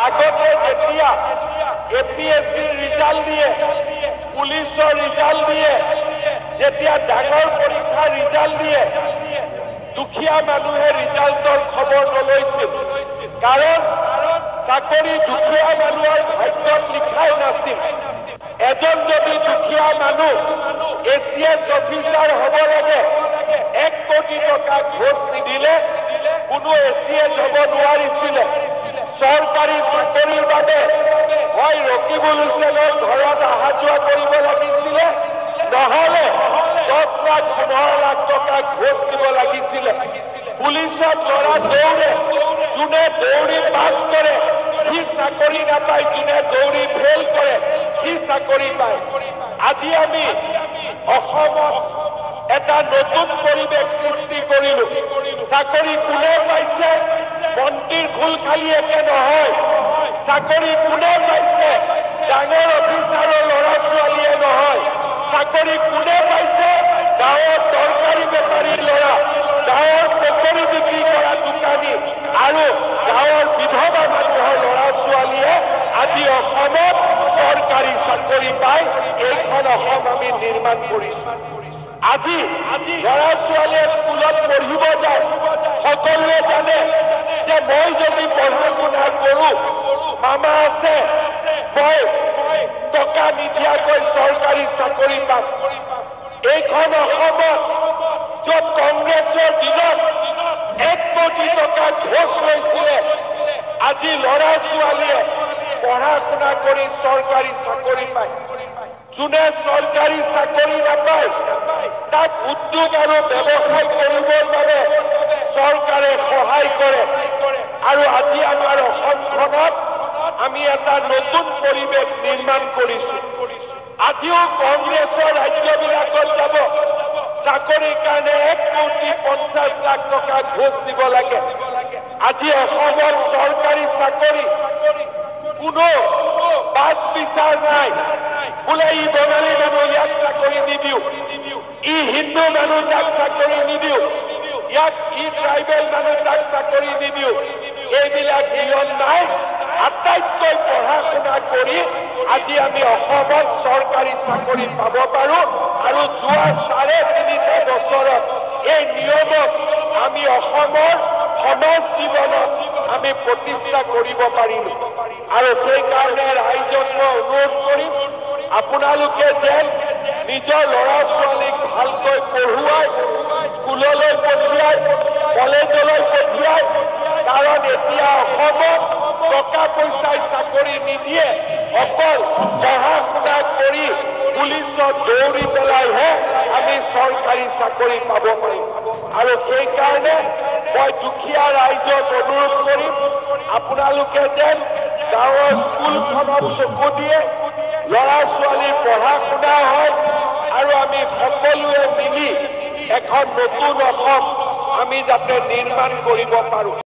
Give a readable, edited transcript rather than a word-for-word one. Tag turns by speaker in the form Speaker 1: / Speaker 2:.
Speaker 1: আগতে যেতিয়া এপিএসসিৰ ৰিজাল্ট দিয়ে, পুলিচৰ ৰিজাল্ট দিয়ে, যেতিয়া ডাঙৰ পৰীক্ষাৰ ৰিজাল্ট দিয়ে, দুখীয়া মানুহে ৰিজাল্টৰ খবৰ নলৈছিল। কাৰণ চাকৰি দুখীয়া মানুহৰ ভাগ্যত লিখাই নাছিল। এজন যদি দুখীয়া মানুহ এচিএস অফিচাৰ হ'ব লাগে, 1 কোটি টকা ঘোষ নিদিলে কোনো এচিএস হ'ব নোৱাৰিছিলে। চৰকাৰী চাকৰিৰ বাবে হয় ৰকিবুল হুছেইনৰ ঘৰত অহা যোৱা কৰিব লাগিছিলে, নহলে 10 লাখ 15 লাখ টকা ঘোষ দিব লাগিছিলে। পুলিচত ল'ৰা দৌৰে, যোনে দৌৰি পাছ কৰে সি চাকৰি নাপায়, যোনে দৌৰি ফেল কৰে সি চাকৰি পায়। আজি আমি অসমত এটা নতুন পৰিৱেশ সৃষ্টি কৰিলো। চাকৰি কোনে পাইছে? মন্ত্ৰীৰ খোল খালি একে নহয়। চাকৰি কোনে পাইছে? ডাঙৰ অফিচাৰৰ ল'ৰা ছোৱালীয়ে নহয়। চাকৰি কোনে পাইছে? গাঁৱৰ তৰকাৰী বেপাৰীৰ ল'ৰা, গাঁৱৰ পকৰি বিক্ৰী কৰা দোকানী আৰু গাঁৱৰ বিধৱা মানুহৰ ল'ৰা ছোৱালীয়ে আজি অসমত চৰকাৰী চাকৰি পাই এইখন অসম আমি নিৰ্মাণ কৰিছো। আজি ল'ৰা ছোৱালীয়ে স্কুলত পঢ়িব যায়, সকলোৱে জানে যে মই যদি পঢ়া শুনা কৰো, মামা আছে, মই টকা নিদিয়াকৈ চৰকাৰী চাকৰি পাম। এইখন অসমত য'ত কংগ্ৰেছৰ দিনত 1 কোটি টকা ঘোষ লৈছিলে, আজি ল'ৰা ছোৱালীয়ে পঢ়া শুনা কৰি চৰকাৰী চাকৰি পায়। যোনে চৰকাৰী চাকৰি নাপায় তাক উদ্যোগ আৰু ব্যৱসায় কৰিবৰ বাবে চৰকাৰে সহায় কৰে। আৰু আজি আমাৰ অসমখনত আমি এটা নতুন পৰিৱেশ নিৰ্মাণ কৰিছো। আজিও কংগ্ৰেছৰ ৰাজ্যবিলাকত যাব, চাকৰিৰ কাৰণে 1 কোটি 50 লাখ টকা ঘোষ দিব লাগে। আজি অসমত চৰকাৰী চাকৰি কোনো বাছ বিচাৰ নাই। বোলে ই বঙালী মানুহ, ইয়াক চাকৰি নিদিও, ই হিন্দু মানুহ, তাক চাকৰি নিদিও, ইয়াক ই ট্ৰাইবেল মানুহ, তাক চাকৰি নিদিও, এইবিলাক নিয়ম নাই। আটাইতকৈ পঢ়া শুনা কৰি আজি আমি অসমত চৰকাৰী চাকৰি পাব পাৰো। আৰু যোৱা 3.5 বছৰত এই নিয়মক আমি অসমৰ সমাজ জীৱনত আমি প্ৰতিষ্ঠা কৰিব পাৰিলো। আৰু সেইকাৰণে ৰাইজক মই অনুৰোধ কৰিম, আপোনালোকে যেন নিজৰ ল'ৰা ছোৱালীক ভালকৈ পঢ়ুৱাই, স্কুললৈ পঠিয়াই, কলেজলৈ পঠিয়াই। কাৰণ এতিয়া অসমত টকা পইচাই চাকৰি নিদিয়ে, অকল পঢ়া শুনা কৰি পুলিচত দৌৰি পেলাইহে আমি চৰকাৰী চাকৰি পাব পাৰিম। আৰু সেইকাৰণে মই দুখীয়া ৰাইজক অনুৰোধ কৰিম, আপোনালোকে যেন গাঁৱৰ স্কুলখনত চকু দিয়ে, ল'ৰা ছোৱালীৰ পঢ়া শুনা হয়, আৰু আমি সকলোৱে মিলি এখন নতুন অসম আমি যাতে নিৰ্মাণ কৰিব পাৰো।